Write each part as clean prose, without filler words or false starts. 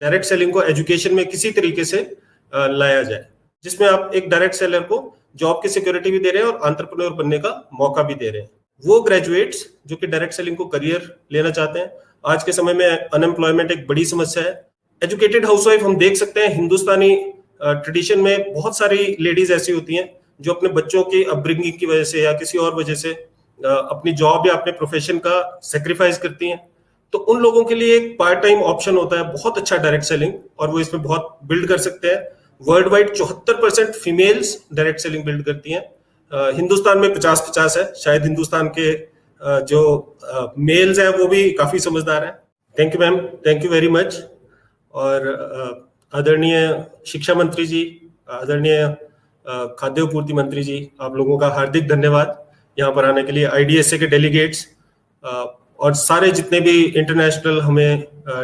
Direct selling को education में किसी तरीके से लाया जाए, जिसमें आप एक डायरेक्ट सेलर को जॉब की सिक्योरिटी भी दे रहे हैं और एंटरप्रेन्योर बनने का मौका भी दे रहे हैं। वो ग्रेजुएट्स जो कि डायरेक्ट सेलिंग को करियर लेना चाहते हैं, आज के समय में अनएम्प्लॉयमेंट एक बड़ी समस्या है। एजुकेटेड हाउसवाइफ हम देख सकते हैं हिंदुस्तानी ट्रेडिशन में बहुत सारी लेडीज ऐसी होती हैं जो अपने बच्चों की अपब्रिंगिंग की वजह से या किसी और वजह से अपनी जॉब या अपने प्रोफेशन का सेक्रीफाइस करती हैं। तो उन लोगों के लिए एक पार्ट टाइम ऑप्शन होता है बहुत अच्छा डायरेक्ट सेलिंग, और वो इसमें बहुत बिल्ड कर सकते हैं। World wide 74% females direct selling build करती हैं। हिंदुस्तान में 50-50 है, शायद हिंदुस्तान के जो मेल्स हैं वो भी काफी समझदार हैं। Thank you ma'am, thank you very much. और आदरणीय शिक्षा मंत्री जी, आदरणीय खाद्य आपूर्ति मंत्री जी, आप लोगों का हार्दिक धन्यवाद यहाँ पर आने के लिए। IDSA के डेलीगेट्स और सारे जितने भी इंटरनेशनल हमें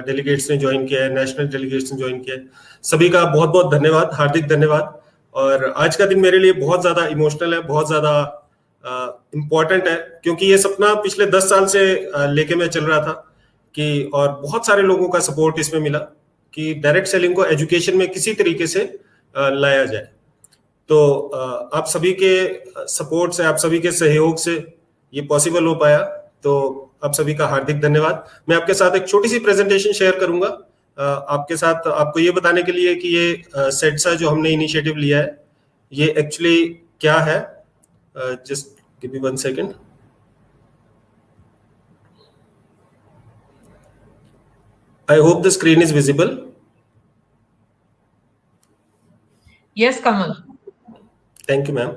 डेलीगेट्स ने ज्वाइन किया है, नेशनल डेलीगेट्स ने ज्वाइन किया है, सभी का बहुत बहुत धन्यवाद, हार्दिक धन्यवाद। और आज का दिन मेरे लिए बहुत ज्यादा इमोशनल है, बहुत ज्यादा इम्पोर्टेंट है, क्योंकि ये सपना पिछले 10 साल से लेके मैं चल रहा था कि, और बहुत सारे लोगों का सपोर्ट इसमें मिला कि डायरेक्ट सेलिंग को एजुकेशन में किसी तरीके से लाया जाए। तो आप सभी के सपोर्ट से, आप सभी के सहयोग से ये पॉसिबल हो पाया, तो आप सभी का हार्दिक धन्यवाद। मैं आपके साथ एक छोटी सी प्रेजेंटेशन शेयर करूंगा आपके साथ, आपको ये बताने के लिए कि ये सेट्सा जो हमने इनिशिएटिव लिया है ये एक्चुअली क्या है। Just give me 1 second. I hope the screen is visible. Yes Kamal. Thank you ma'am.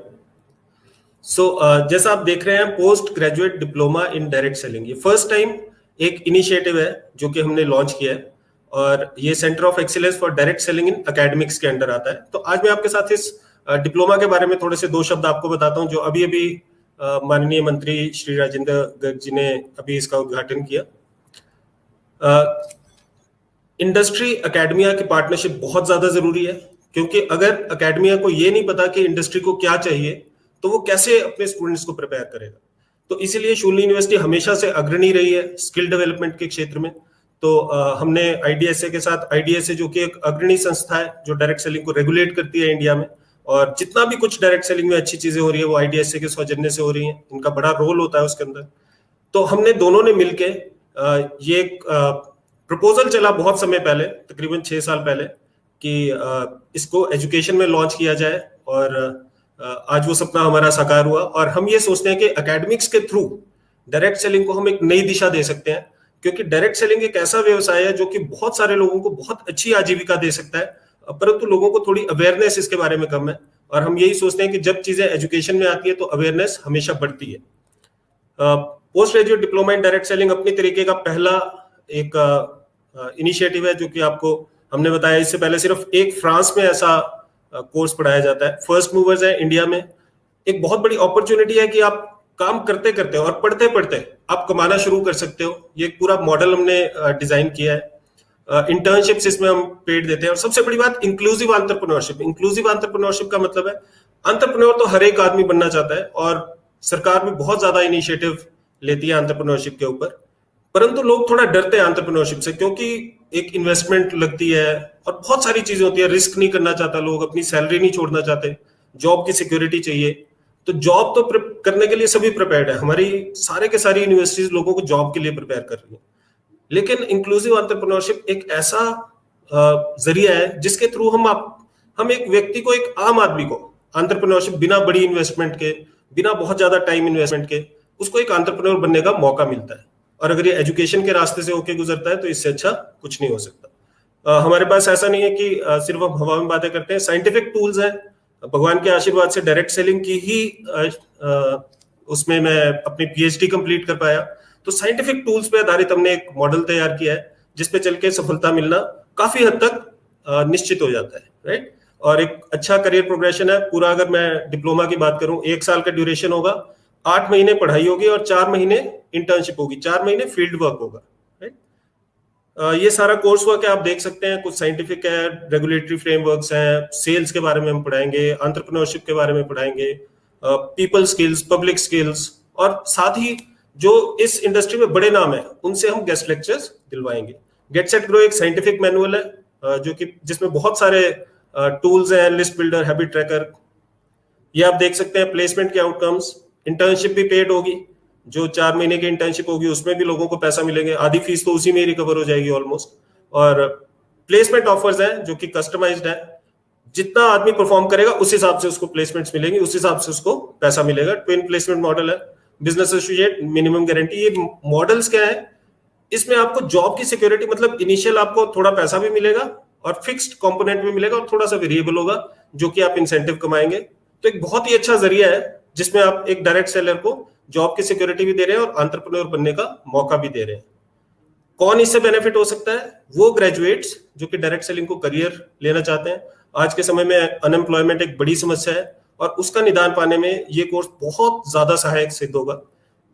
So जैसा आप देख रहे हैं, post graduate diploma in direct selling, ये फर्स्ट टाइम एक इनिशिएटिव है जो कि हमने लॉन्च किया है, और ये centre of excellence for direct selling in academics के अंडर आता है। तो आज मैं आपके साथ इस डिप्लोमा के बारे में थोड़े से 2 शब्द आपको बताता हूं, जो अभी अभी माननीय मंत्री श्री राजेंद्र गर्ग जी ने अभी इसका उद्घाटन किया। इंडस्ट्री एकेडमिया की पार्टनरशिप बहुत ज्यादा जरूरी है, क्योंकि अगर एकेडमिया को ये नहीं पता कि इंडस्ट्री को क्या चाहिए तो वो कैसे अपने स्टूडेंट्स को प्रिपेयर करेगा। तो इसीलिए शूलिनी यूनिवर्सिटी हमेशा से अग्रणी रही है स्किल डेवलपमेंट के क्षेत्र में। तो हमने IDSA के साथ, IDSA जो कि एक अग्रणी संस्था है जो डायरेक्ट सेलिंग को रेगुलेट करती है इंडिया में, और जितना भी कुछ डायरेक्ट सेलिंग में अच्छी चीजें हो रही है वो IDSA के सौजन्य से हो रही हैं, इनका बड़ा रोल होता है उसके अंदर। तो हमने दोनों ने मिलके ये एक प्रपोजल चला बहुत समय पहले, तकरीबन 6 साल पहले, कि इसको एजुकेशन में लॉन्च किया जाए, और आज वो सपना हमारा साकार हुआ। और हम ये सोचते हैं कि एकेडमिक्स के थ्रू डायरेक्ट सेलिंग को हम एक नई दिशा दे सकते हैं, क्योंकि डायरेक्ट सेलिंग एक ऐसा व्यवसाय है जो कि बहुत सारे लोगों को बहुत अच्छी आजीविका दे सकता है, परंतु लोगों को थोड़ी अवेयरनेस इसके बारे में कम है। और हम यही सोचते हैं कि जब चीजें एजुकेशन में आती है तो अवेयरनेस हमेशा बढ़ती है। Post graduate diploma in direct selling अपनी तरीके का पहला एक इनिशिएटिव है, जो कि आपको हमने बताया। इससे पहले सिर्फ एक फ्रांस में ऐसा कोर्स पढ़ाया जाता है। फर्स्ट मूवर्स है इंडिया में। एक बहुत बड़ी अपॉर्चुनिटी है कि आप काम करते करते और पढ़ते पढ़ते आप कमाना शुरू कर सकते हो। ये एक पूरा मॉडल हमने डिजाइन किया है। इंटर्नशिप्स इसमें हम पेड देते हैं, और सबसे बड़ी बात इंक्लूसिव एंटरप्रेन्योरशिप। इंक्लूसिव एंटरप्रेन्योरशिप का मतलब है एंटरप्रेन्योर तो हर एक आदमी बनना चाहता है, और सरकार भी बहुत ज्यादा इनिशिएटिव लेती है एंटरप्रेन्योरशिप के ऊपर, परंतु लोग थोड़ा डरते हैं एंटरप्रेन्योरशिप से, क्योंकि एक इन्वेस्टमेंट लगती है और बहुत सारी चीजें होती है। रिस्क नहीं करना चाहता लोग, अपनी सैलरी नहीं छोड़ना चाहते, जॉब की सिक्योरिटी चाहिए। तो जॉब तो करने के लिए सभी प्रिपेयर्ड है, हमारी सारे के सारी यूनिवर्सिटीज लोगों को जॉब के लिए प्रिपेयर कर रही है। लेकिन इंक्लूसिव एंटरप्रेन्योरशिप एक ऐसा जरिया है जिसके थ्रू हम एक व्यक्ति को, एक आम आदमी को एंटरप्रेन्योरशिप बिना बड़ी इन्वेस्टमेंट के, बिना बहुत ज्यादा टाइम इन्वेस्टमेंट के, उसको एक एंटरप्रेन्योर बनने का मौका मिलता है। और अगर ये एजुकेशन के रास्ते से होके गुजरता है तो इससे अच्छा कुछ नहीं हो सकता। हमारे पास ऐसा नहीं है कि सिर्फ हम हवा में बातें करते हैं। साइंटिफिक टूल्स हैं, भगवान के आशीर्वाद से डायरेक्ट सेलिंग की ही उसमें मैं अपनी PhD कंप्लीट कर पाया। तो साइंटिफिक टूल्स पे आधारित हमने एक मॉडल तैयार किया है जिसपे चल के सफलता मिलना काफी हद तक निश्चित हो जाता है, राइट। और एक अच्छा करियर प्रोग्रेशन है पूरा। अगर मैं डिप्लोमा की बात करूं, 1 साल का ड्यूरेशन होगा, 8 महीने पढ़ाई होगी और 4 महीने इंटर्नशिप होगी, 4 महीने फील्ड वर्क होगा, राइट। ये सारा कोर्स वर्क है, आप देख सकते हैं। कुछ साइंटिफिक है, रेगुलेटरी फ्रेमवर्क्स हैं, सेल्स के बारे में हम पढ़ाएंगे, एंटरप्रेन्योरशिप के बारे में पढ़ाएंगे, पीपल स्किल्स, पब्लिक स्किल्स, और साथ ही जो इस इंडस्ट्री में बड़े नाम है उनसे हम गेस्ट लेक्चर्स दिलवाएंगे। गेट सेट ग्रो एक साइंटिफिक मैनुअल है जो कि जिसमें बहुत सारे टूल्स हैं, लिस्ट बिल्डर, हैबिट ट्रैकर। ये आप देख सकते हैं प्लेसमेंट के आउटकम्स। इंटर्नशिप भी पेड होगी, जो 4 महीने की इंटर्नशिप होगी उसमें भी लोगों को पैसा मिलेंगे, आधी फीस तो उसी में ही रिकवर हो जाएगी ऑलमोस्ट। और प्लेसमेंट ऑफर्स हैं जो कि कस्टमाइज्ड है, जितना आदमी परफॉर्म करेगा उस हिसाब से उसको प्लेसमेंट्स मिलेंगी, उस हिसाब से उसको पैसा मिलेगा। ट्विन प्लेसमेंट मॉडल है, बिजनेस एसोसिएट, मिनिमम गारंटी। ये मॉडल्स क्या है, इसमें आपको जॉब की सिक्योरिटी, मतलब इनिशियल आपको थोड़ा पैसा भी मिलेगा और फिक्स्ड कंपोनेंट भी मिलेगा और थोड़ा सा वेरिएबल होगा जो कि आप इंसेंटिव कमाएंगे। तो एक बहुत ही अच्छा जरिया है जिसमें आप एक डायरेक्ट सेलर को जॉब की सिक्योरिटी भी दे रहे हैं और एंटरप्रेन्योर बनने का मौका भी दे रहे हैं। कौन इससे बेनिफिट हो सकता है? वो ग्रेजुएट्स जो कि डायरेक्ट सेलिंग को करियर लेना चाहते हैं। आज के समय में अनएम्प्लॉयमेंट एक बड़ी समस्या है और उसका निदान पाने में ये कोर्स बहुत ज्यादा सहायक सिद्ध होगा।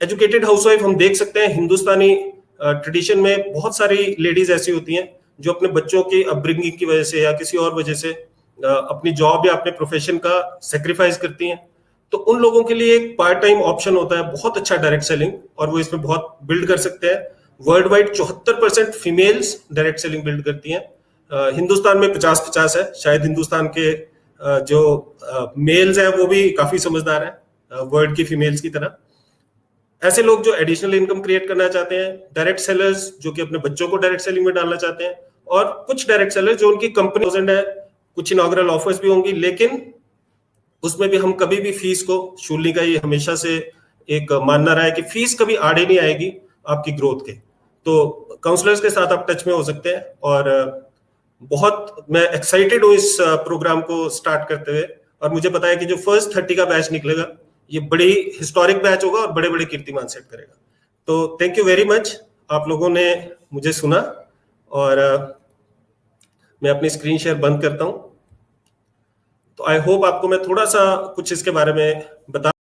एजुकेटेड हाउसवाइफ हम देख सकते हैं, हिंदुस्तानी ट्रेडिशन में बहुत सारी लेडीज ऐसी होती हैं जो अपने बच्चों की अपब्रिंगिंग की वजह से या किसी और वजह से अपनी जॉब या अपने प्रोफेशन का सेक्रीफाइस करती हैं। तो उन लोगों के लिए एक पार्ट टाइम ऑप्शन होता है बहुत अच्छा डायरेक्ट सेलिंग, और वो इसमें बहुत बिल्ड कर सकते हैं। World wide 74% females direct selling build करती हैं। हिंदुस्तान में 50-50 है। शायद हिंदुस्तान के जो मेल्स हैं वो भी काफी समझदार हैं वर्ल्ड की फीमेल्स की तरह। ऐसे लोग जो एडिशनल इनकम क्रिएट करना चाहते हैं, डायरेक्ट सेलर्स जो कि अपने बच्चों को डायरेक्ट सेलिंग में डालना चाहते हैं, और कुछ डायरेक्ट सेलर्स जो उनकी कंपनी 1000 है, कुछ इनॉग्रल ऑफर्स भी होंगी, लेकिन उसमें भी हम कभी भी फीस को, शूलिनी का ये हमेशा से एक मानना रहा है कि फीस कभी आड़े नहीं आएगी आपकी ग्रोथ के। तो काउंसलर्स के साथ आप टच में हो सकते हैं, और बहुत मैं एक्साइटेड हूँ इस प्रोग्राम को स्टार्ट करते हुए। और मुझे पता है कि जो फर्स्ट 30 का बैच निकलेगा ये बड़ी हिस्टोरिक बैच होगा और बड़े बड़े कीर्तिमान सेट करेगा। तो थैंक यू वेरी मच, आप लोगों ने मुझे सुना, और मैं अपनी स्क्रीन शेयर बंद करता हूं। तो आई होप आपको मैं थोड़ा सा कुछ इसके बारे में बता